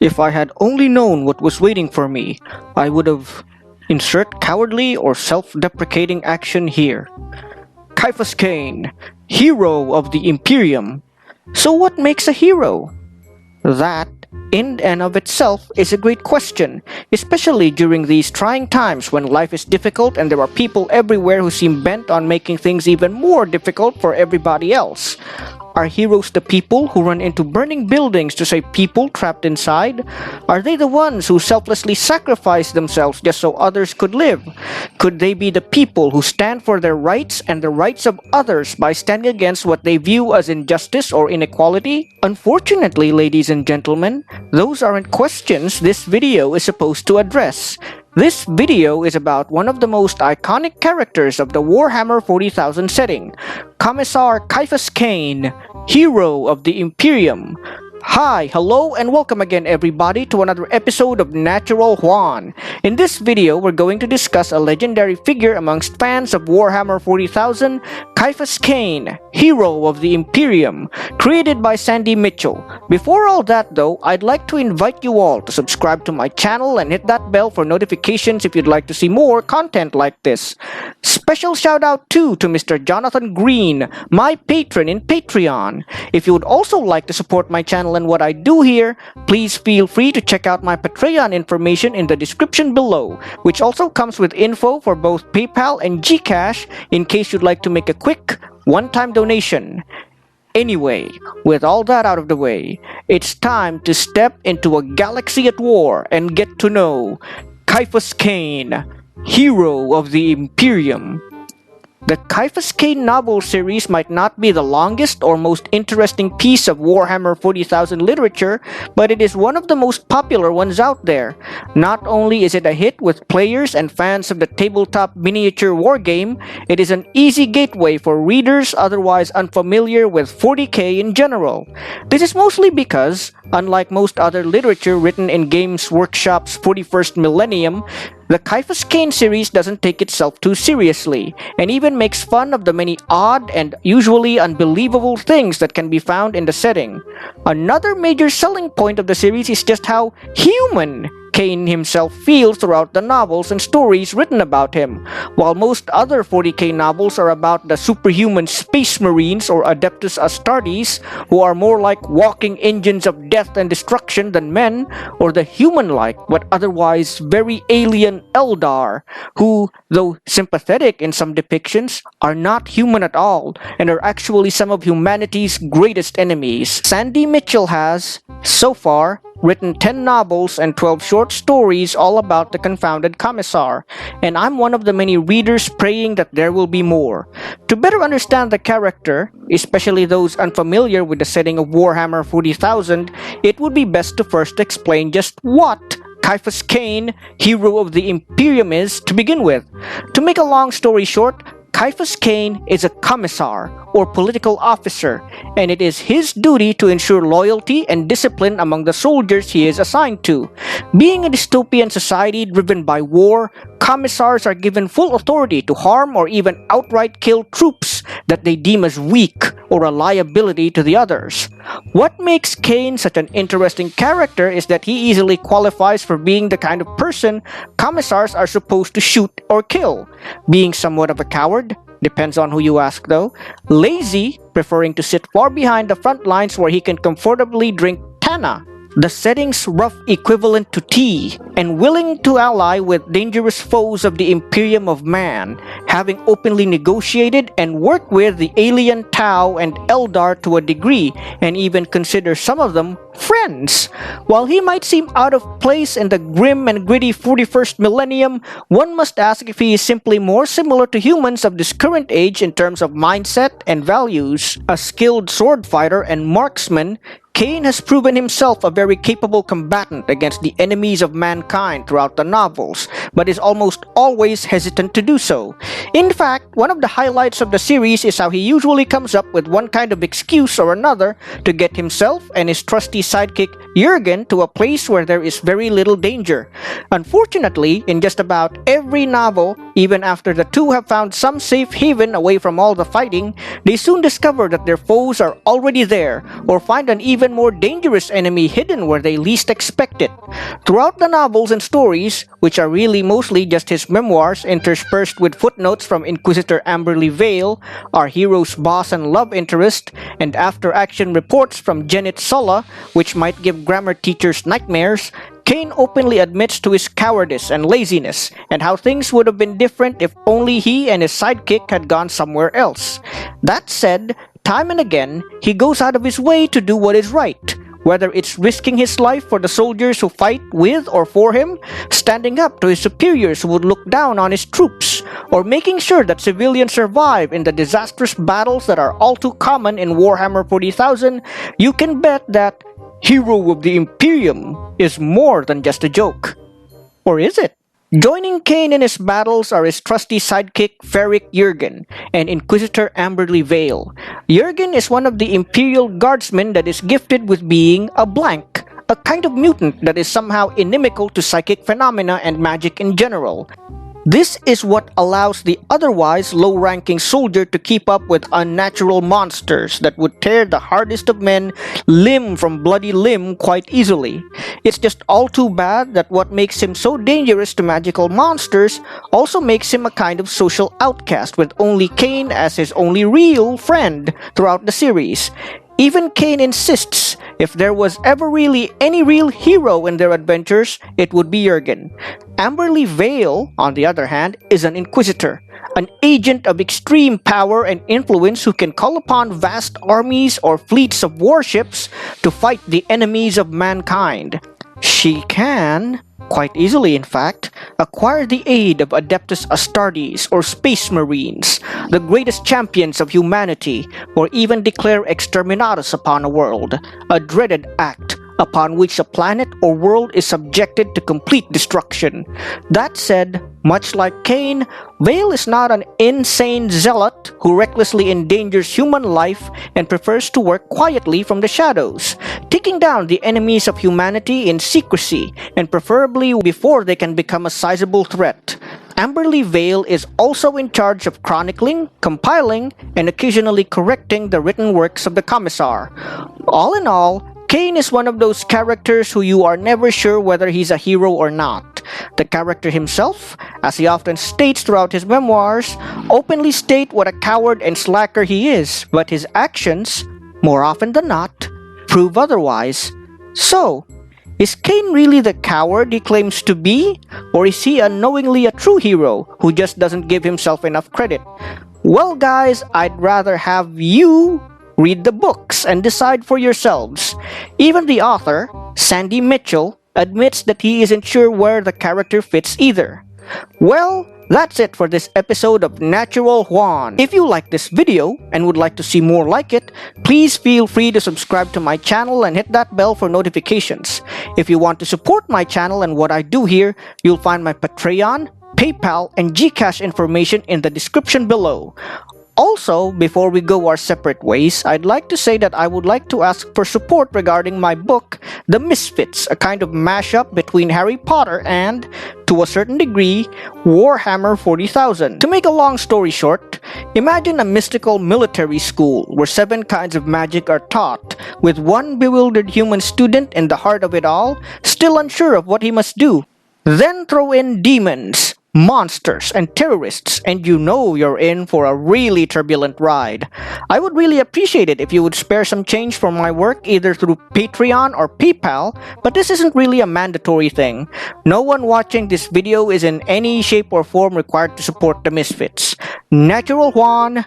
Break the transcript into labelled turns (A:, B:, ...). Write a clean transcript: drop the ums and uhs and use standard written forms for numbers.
A: If I had only known what was waiting for me, I would have insert cowardly or self-deprecating action here. Ciaphas Cain, hero of the Imperium. So what makes a hero? That, in and of itself, is a great question, especially during these trying times when life is difficult and there are people everywhere who seem bent on making things even more difficult for everybody else. Are heroes the people who run into burning buildings to save people trapped inside? Are they the ones who selflessly sacrifice themselves just so others could live? Could they be the people who stand for their rights and the rights of others by standing against what they view as injustice or inequality? Unfortunately, ladies and gentlemen, those aren't questions this video is supposed to address. This video is about one of the most iconic characters of the Warhammer 40,000 setting, Commissar Ciaphas Cain, hero of the Imperium. Hi, hello, and welcome again everybody to another episode of Natural Juan. In this video, we're going to discuss a legendary figure amongst fans of Warhammer 40,000, Ciaphas Cain, hero of the Imperium, created by Sandy Mitchell. Before all that though, I'd like to invite you all to subscribe to my channel and hit that bell for notifications if you'd like to see more content like this. Special shout out too to Mr. Jonathan Green, my patron in Patreon. If you would also like to support my channel and what I do here, please feel free to check out my Patreon information in the description below, which also comes with info for both PayPal and Gcash in case you'd like to make a quick one-time donation. Anyway, with all that out of the way, it's time to step into a galaxy at war and get to know Ciaphas Cain, hero of the Imperium. The Ciaphas Cain novel series might not be the longest or most interesting piece of Warhammer 40,000 literature, but it is one of the most popular ones out there. Not only is it a hit with players and fans of the tabletop miniature wargame, it is an easy gateway for readers otherwise unfamiliar with 40k in general. This is mostly because, unlike most other literature written in Games Workshop's 41st Millennium, the Ciaphas Cain series doesn't take itself too seriously, and even makes fun of the many odd and usually unbelievable things that can be found in the setting. Another major selling point of the series is just how human Cain himself feels throughout the novels and stories written about him. While most other 40k novels are about the superhuman space marines or Adeptus Astartes, who are more like walking engines of death and destruction than men, or the human-like but otherwise very alien Eldar, who, though sympathetic in some depictions, are not human at all and are actually some of humanity's greatest enemies. Sandy Mitchell has, so far, written 10 novels and 12 short stories all about the confounded Commissar, and I'm one of the many readers praying that there will be more. To better understand the character, especially those unfamiliar with the setting of Warhammer 40,000, it would be best to first explain just what Ciaphas Cain, hero of the Imperium, is to begin with. To make a long story short, Ciaphas Cain is a commissar, or political officer, and it is his duty to ensure loyalty and discipline among the soldiers he is assigned to. Being a dystopian society driven by war, commissars are given full authority to harm or even outright kill troops that they deem as weak or a liability to the others. What makes Cain such an interesting character is that he easily qualifies for being the kind of person commissars are supposed to shoot or kill. Being somewhat of a coward, depends on who you ask though, lazy, preferring to sit far behind the front lines where he can comfortably drink Tana, the setting's rough equivalent to tea, and willing to ally with dangerous foes of the Imperium of Man, having openly negotiated and worked with the alien Tau and Eldar to a degree, and even consider some of them friends. While he might seem out of place in the grim and gritty 41st millennium, one must ask if he is simply more similar to humans of this current age in terms of mindset and values. A skilled sword fighter and marksman, Cain has proven himself a very capable combatant against the enemies of mankind throughout the novels, but is almost always hesitant to do so. In fact, one of the highlights of the series is how he usually comes up with one kind of excuse or another to get himself and his trusty sidekick Jurgen to a place where there is very little danger. Unfortunately, in just about every novel, even after the two have found some safe haven away from all the fighting, they soon discover that their foes are already there, or find an even even more dangerous enemy hidden where they least expect it. Throughout the novels and stories, which are really mostly just his memoirs interspersed with footnotes from Inquisitor Amberly Vale, our hero's boss and love interest, and after-action reports from Janet Sola, which might give grammar teachers nightmares, Cain openly admits to his cowardice and laziness, and how things would have been different if only he and his sidekick had gone somewhere else. That said, time and again, he goes out of his way to do what is right, whether it's risking his life for the soldiers who fight with or for him, standing up to his superiors who would look down on his troops, or making sure that civilians survive in the disastrous battles that are all too common in Warhammer 40,000. You can bet that Hero of the Imperium is more than just a joke. Or is it? Joining Cain in his battles are his trusty sidekick Ferric Jurgen and Inquisitor Amberly Vale. Jurgen is one of the Imperial Guardsmen that is gifted with being a blank, a kind of mutant that is somehow inimical to psychic phenomena and magic in general. This is what allows the otherwise low-ranking soldier to keep up with unnatural monsters that would tear the hardest of men limb from bloody limb quite easily. It's just all too bad that what makes him so dangerous to magical monsters also makes him a kind of social outcast with only Cain as his only real friend throughout the series. Even Cain insists if there was ever really any real hero in their adventures, it would be Jurgen. Amberly Vale, on the other hand, is an inquisitor, an agent of extreme power and influence who can call upon vast armies or fleets of warships to fight the enemies of mankind. She can, quite easily in fact, acquire the aid of Adeptus Astartes or Space Marines, the greatest champions of humanity, or even declare exterminatus upon a world, a dreaded act upon which a planet or world is subjected to complete destruction. That said, much like Cain, Vale is not an insane zealot who recklessly endangers human life and prefers to work quietly from the shadows, taking down the enemies of humanity in secrecy and preferably before they can become a sizable threat. Amberly Vale is also in charge of chronicling, compiling, and occasionally correcting the written works of the Commissar. All in all, Cain is one of those characters who you are never sure whether he's a hero or not. The character himself, as he often states throughout his memoirs, openly state what a coward and slacker he is, but his actions, more often than not, prove otherwise. So, is Cain really the coward he claims to be? Or is he unknowingly a true hero who just doesn't give himself enough credit? Well guys, I'd rather have you read the books and decide for yourselves. Even the author, Sandy Mitchell, admits that he isn't sure where the character fits either. Well, that's it for this episode of Natural Juan. If you like this video and would like to see more like it, please feel free to subscribe to my channel and hit that bell for notifications. If you want to support my channel and what I do here, you'll find my Patreon, PayPal, and Gcash information in the description below. Also, before we go our separate ways, I'd like to say that I would like to ask for support regarding my book, The Misfits, a kind of mashup between Harry Potter and, to a certain degree, Warhammer 40,000. To make a long story short, imagine a mystical military school where 7 kinds of magic are taught, with one bewildered human student in the heart of it all, still unsure of what he must do. Then throw in demons, monsters, and terrorists, and you know you're in for a really turbulent ride. I would really appreciate it if you would spare some change for my work either through Patreon or PayPal, but this isn't really a mandatory thing. No one watching this video is in any shape or form required to support the Misfits. Natural Juan,